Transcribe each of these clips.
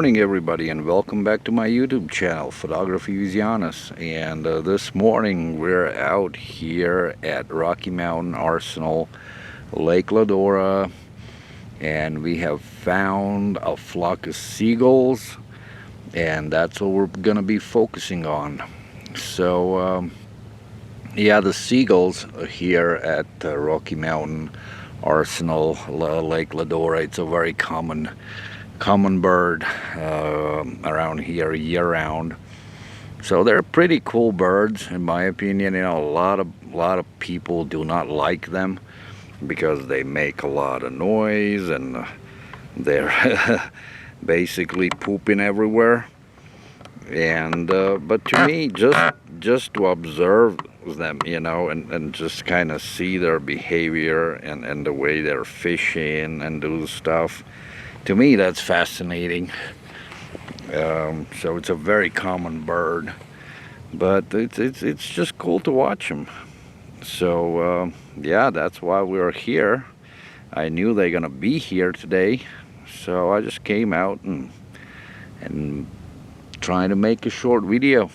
morning, everybody, and welcome back to my YouTube channel, Photography with Giannis. And this morning we're out here at Rocky Mountain Arsenal, Lake Ladora, and we have found a flock of seagulls, and that's what we're gonna be focusing on. So, yeah, the seagulls here at Rocky Mountain Arsenal, Lake Ladora. It's a very common bird around here year-round. So they're pretty cool birds, in my opinion. You know, a lot of people do not like them because they make a lot of noise and they're basically pooping everywhere. And but to me, just to observe them, you know, and just kind of see their behavior and the way they're fishing and do stuff, to me that's fascinating. So it's a very common bird, but it's just cool to watch them. So yeah, that's why we're here. I knew they're gonna be here today, so I just came out and trying to make a short video.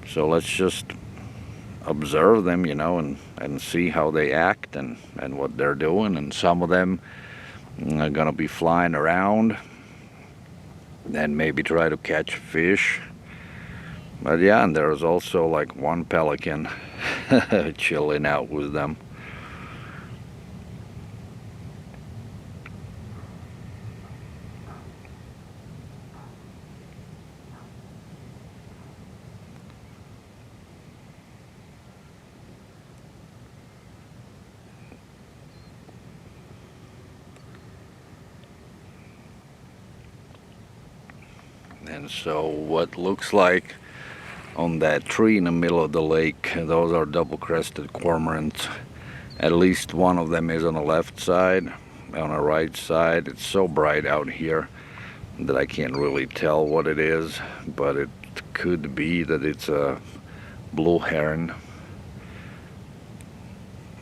So let's just observe them, you know, and see how they act and what they're doing. And some of them are gonna be flying around and maybe try to catch fish. But yeah, and there's also like one pelican chilling out with them. And so what looks like on that tree in the middle of the lake, those are double-crested cormorants. At least one of them is on the left side. On the right side, it's so bright out here that I can't really tell what it is, but it could be that it's a blue heron.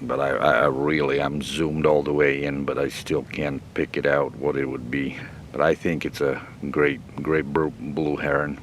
But I'm zoomed all the way in, but I still can't pick it out what it would be. But I think it's a great blue heron.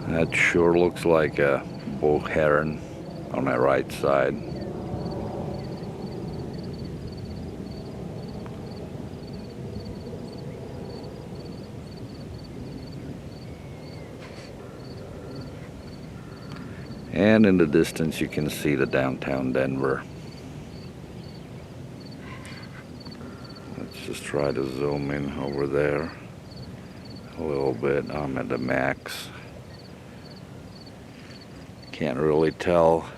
That sure looks like a bull heron on my right side. And in the distance you can see the downtown Denver. Let's just try to zoom in over there a little bit. I'm at the max. Can't really tell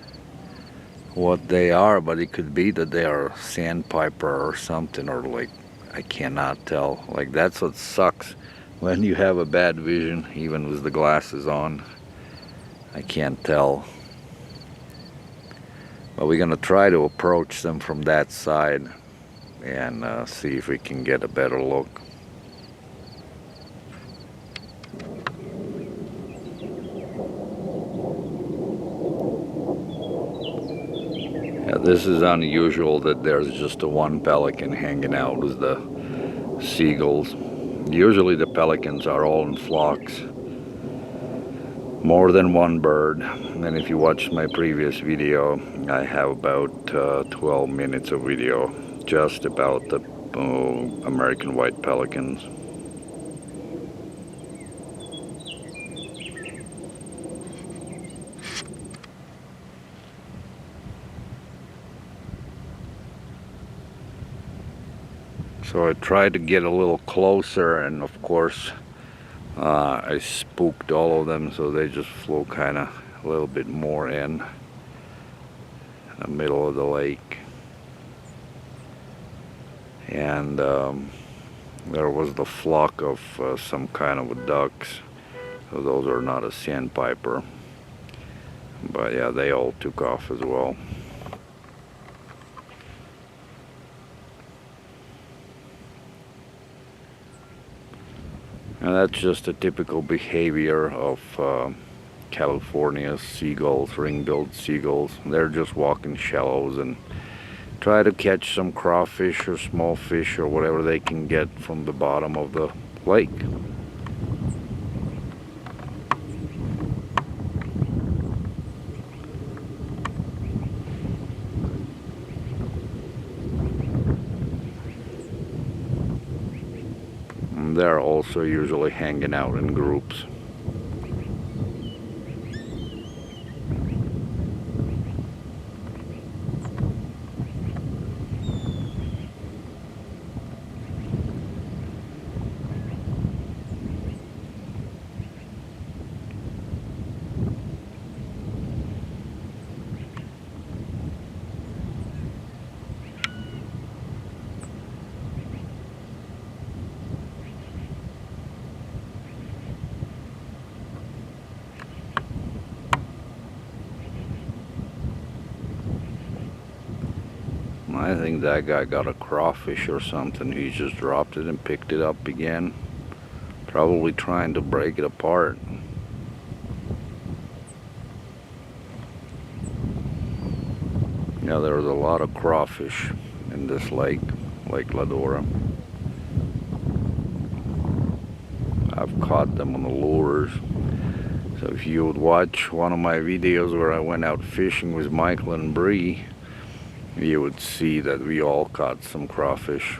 what they are, but it could be that they are sandpiper or something, or like, I cannot tell. Like, that's what sucks when you have a bad vision, even with the glasses on. I can't tell. But we're gonna try to approach them from that side and see if we can get a better look. Yeah, this is unusual that there's just a one pelican hanging out with the seagulls. Usually the pelicans are all in flocks, more than one bird. And if you watched my previous video, I have about 12 minutes of video just about the American white pelicans. So I tried to get a little closer, and of course I spooked all of them, so they just flew kind of a little bit more in the middle of the lake. And there was the flock of some kind of ducks. So those are not a sandpiper. But yeah, they all took off as well. And that's just a typical behavior of California's seagulls, ring-billed seagulls. They're just walking shallows and try to catch some crawfish or small fish or whatever they can get from the bottom of the lake. And they're also usually hanging out in groups. I think that guy got a crawfish or something. He just dropped it and picked it up again. Probably trying to break it apart. Yeah, there's a lot of crawfish in this lake, Lake Ladora. I've caught them on the lures. So if you would watch one of my videos where I went out fishing with Michael and Bree, you would see that we all caught some crawfish.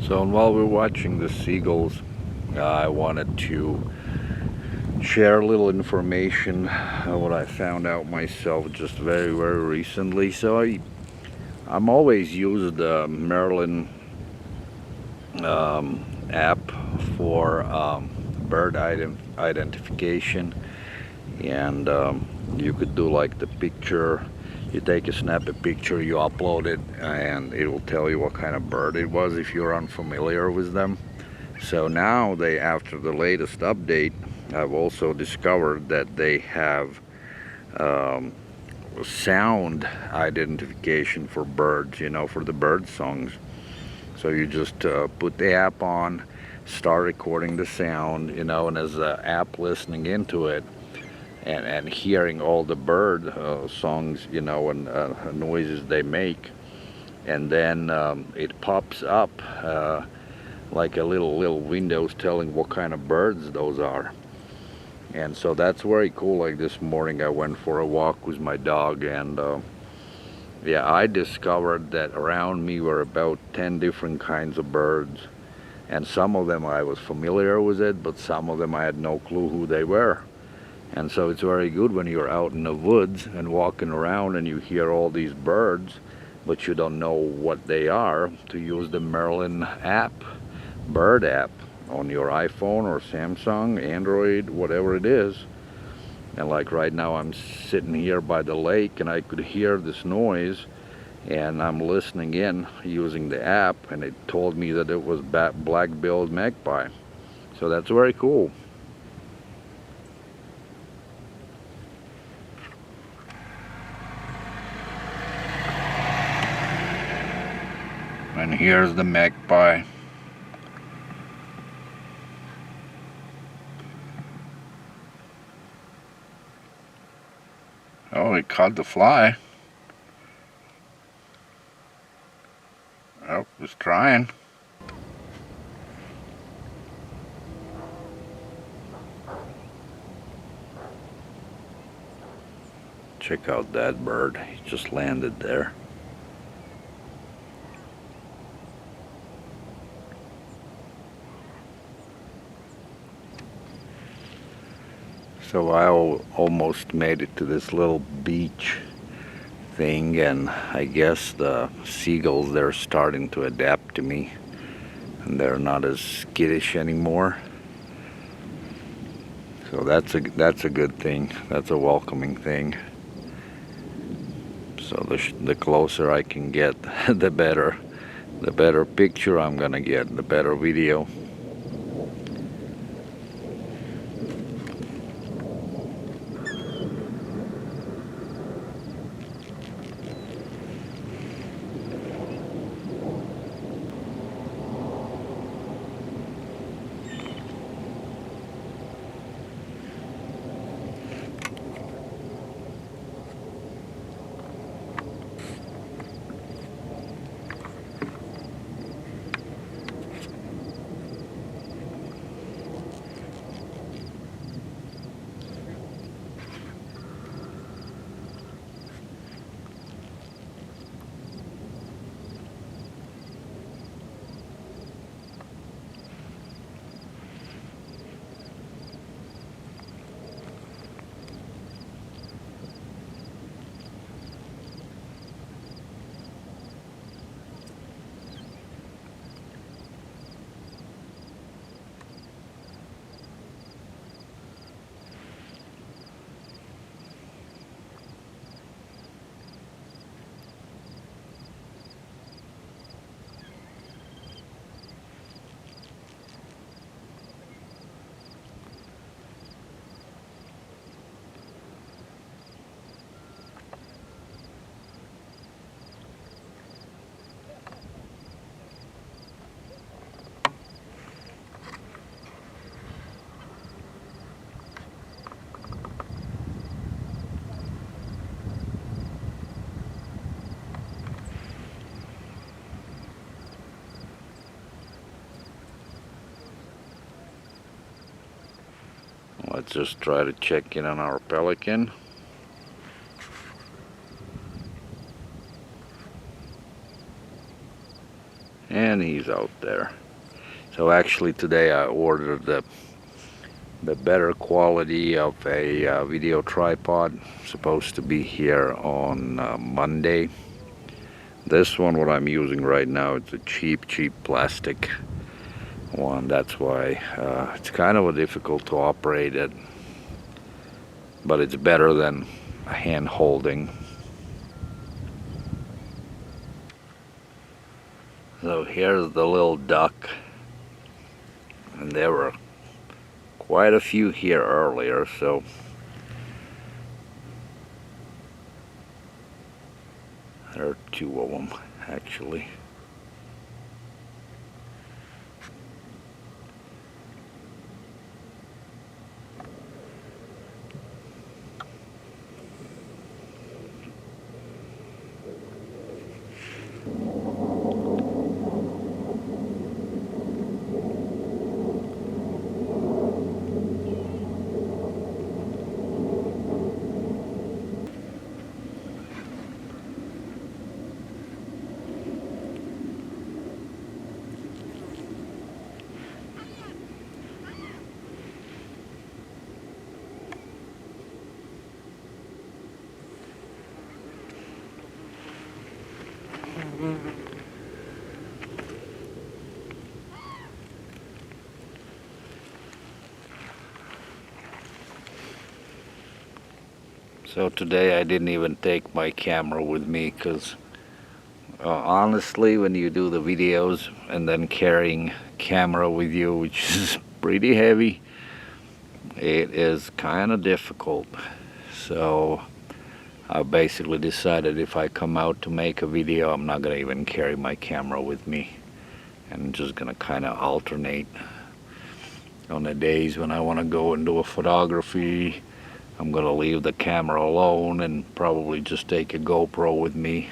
So while we're watching the seagulls, I wanted to share a little information what I found out myself just very recently. So I'm always used the Merlin app for bird identification, and you could do like the picture. You take a snap a picture, you upload it, and it will tell you what kind of bird it was if you're unfamiliar with them. So now after the latest update, I've also discovered that they have sound identification for birds, for the bird songs. So you just put the app on, start recording the sound, and as the app listening into it, and hearing all the bird songs, and noises they make, and then it pops up like a little windows telling what kind of birds those are. And so that's very cool. Like this morning I went for a walk with my dog, and yeah, I discovered that around me were about 10 different kinds of birds, and some of them I was familiar with it, but some of them I had no clue who they were. And so it's very good when you're out in the woods and walking around and you hear all these birds, but you don't know what they are, to use the Merlin app, bird app, on your iPhone or Samsung, Android, whatever it is. And like right now I'm sitting here by the lake and I could hear this noise, and I'm listening in using the app, and it told me that it was black-billed magpie. So that's very cool. And here's the magpie. Oh, he caught the fly. Oh, he's trying. Check out that bird. He just landed there. So I almost made it to this little beach thing, and I guess the seagulls, they're starting to adapt to me and they're not as skittish anymore. So that's a good thing. That's a welcoming thing. So the closer I can get, the better picture I'm gonna get, the better video. Let's just try to check in on our pelican. And he's out there. So actually today I ordered the better quality of a video tripod. Supposed to be here on Monday. This one, what I'm using right now, it's a cheap plastic one. That's why it's kind of difficult to operate it, but it's better than hand holding. So here's the little duck, and there were quite a few here earlier, so there are 2 of them actually. So today I didn't even take my camera with me because honestly, when you do the videos and then carrying camera with you, which is pretty heavy, it is kind of difficult. So I basically decided if I come out to make a video, I'm not gonna even carry my camera with me. I'm just gonna kind of alternate. On the days when I want to go and do a photography, I'm gonna leave the camera alone and probably just take a GoPro with me.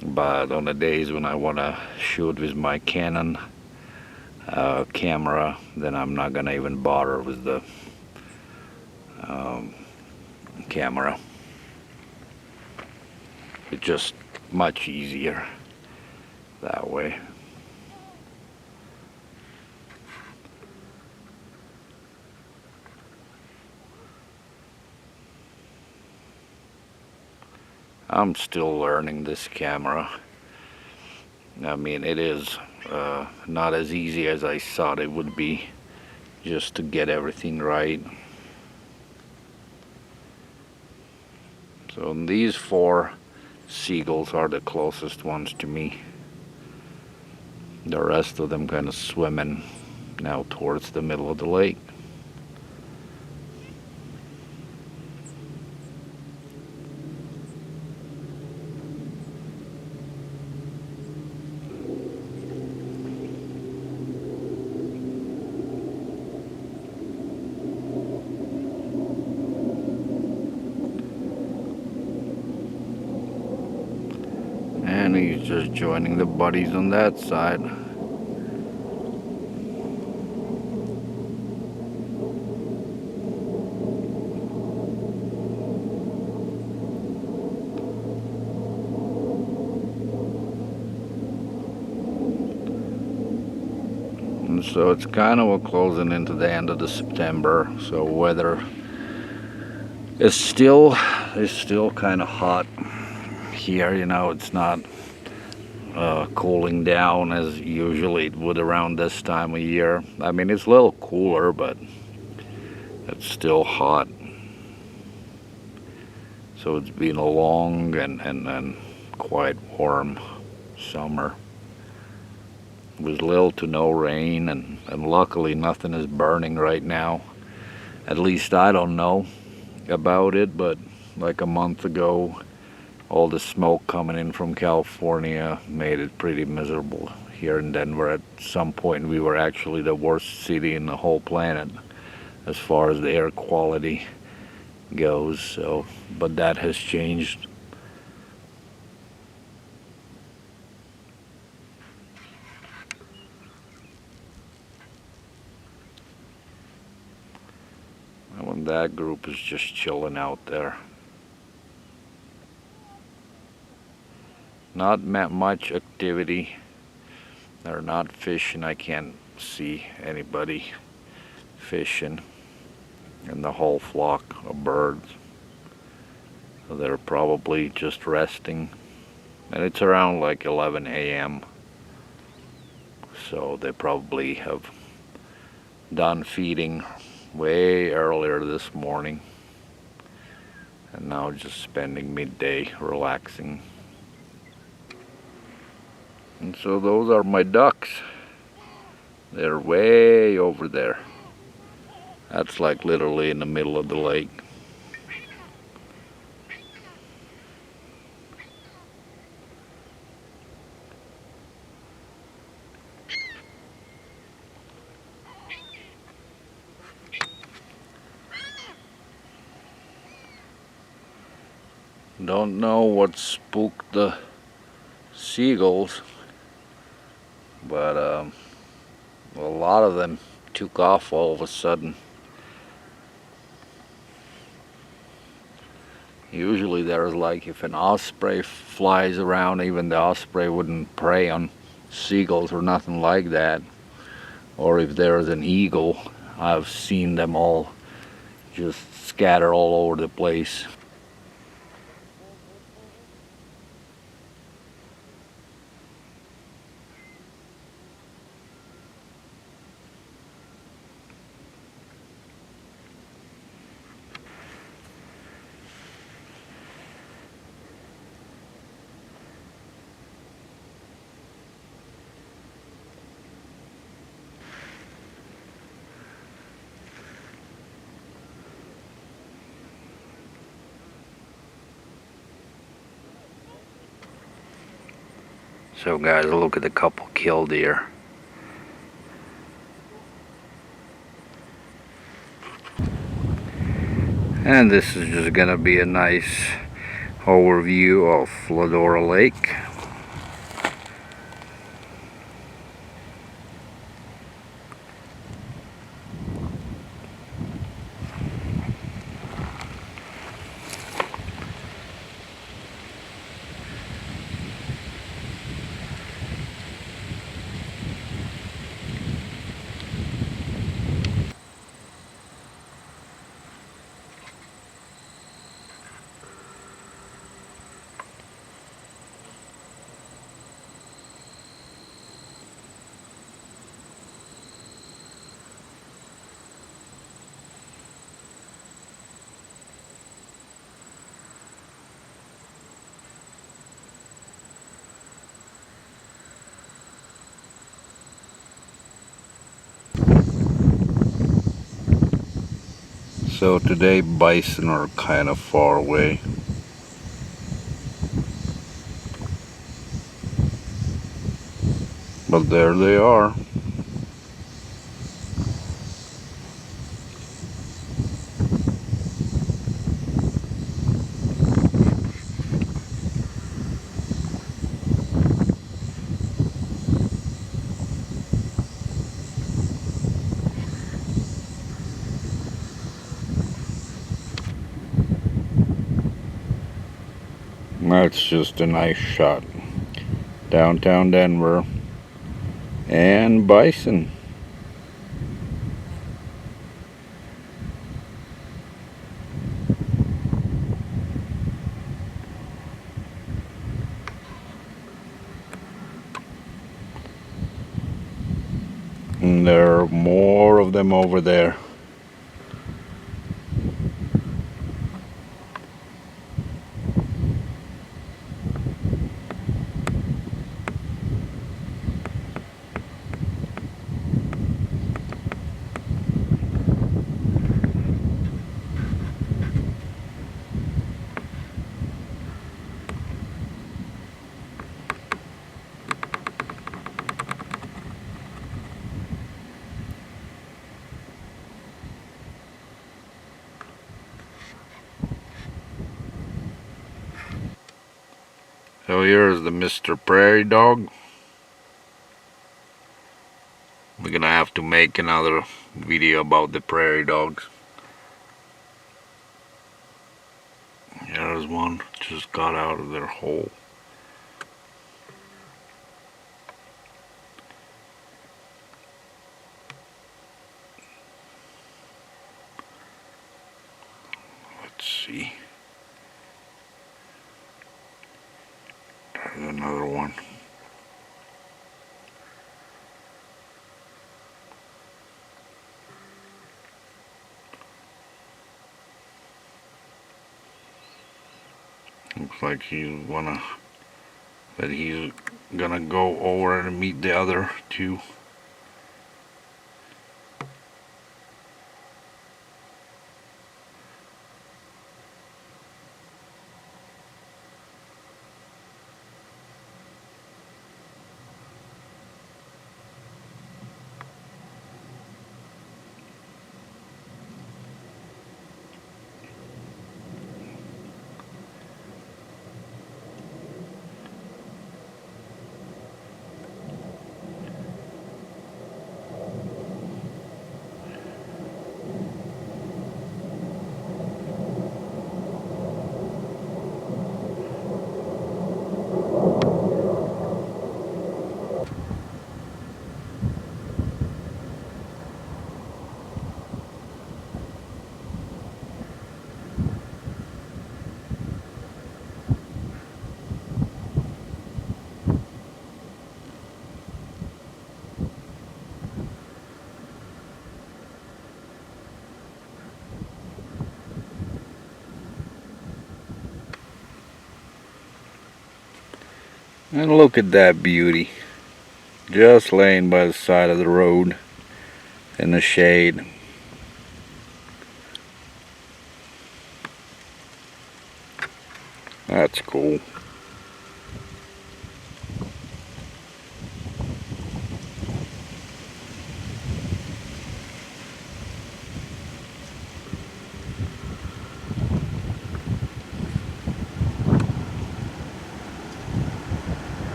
But on the days when I want to shoot with my Canon camera, then I'm not gonna even bother with the camera. It's just much easier that way. I'm still learning this camera. I mean, it is not as easy as I thought it would be, just to get everything right. So these 4 seagulls are the closest ones to me. The rest of them kind of swimming now towards the middle of the lake. And he's just joining the buddies on that side. And so it's kind of closing into the end of the September, so weather is still kind of hot here. You know, it's not cooling down as usually it would around this time of year. I mean, it's a little cooler, but it's still hot. So it's been a long and quite warm summer. With little to no rain, and luckily nothing is burning right now. At least I don't know about it, but like a month ago, all the smoke coming in from California made it pretty miserable here in Denver. At some point we were actually the worst city in the whole planet as far as the air quality goes. So, but that has changed. And when that group is just chilling out there. Not much activity. They're not fishing. I can't see anybody fishing in the whole flock of birds. So they're probably just resting. And it's around like 11 a.m. So they probably have done feeding way earlier this morning. And now just spending midday relaxing. And so those are my ducks. They're way over there. That's like literally in the middle of the lake. Don't know what spooked the seagulls, but a lot of them took off all of a sudden. Usually there's like, if an osprey flies around, even the osprey wouldn't prey on seagulls or nothing like that. Or if there's an eagle, I've seen them all just scatter all over the place. So guys, look at the couple killed here. And this is just gonna be a nice overview of Fladora Lake. So today bison are kind of far away. But there they are. That's just a nice shot. Downtown Denver and bison. And there are more of them over there. So here's the Mr. Prairie Dog. We're gonna have to make another video about the prairie dogs. There's one, just got out of their hole. Let's see. There's another one. Looks like he's gonna go over and meet the other two. And look at that beauty. Just laying by the side of the road in the shade. That's cool.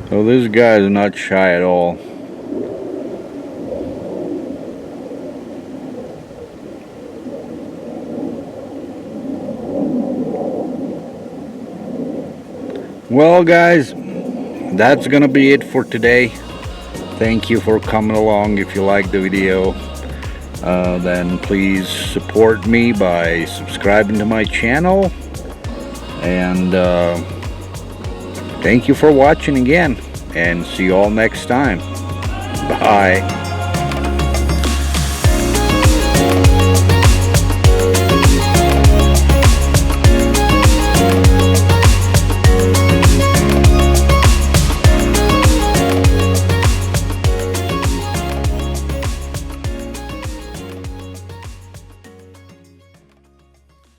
So this guy is not shy at all. Well guys, that's gonna be it for today. Thank you for coming along. If you like the video, then please support me by subscribing to my channel. And thank you for watching again, and see you all next time. Bye.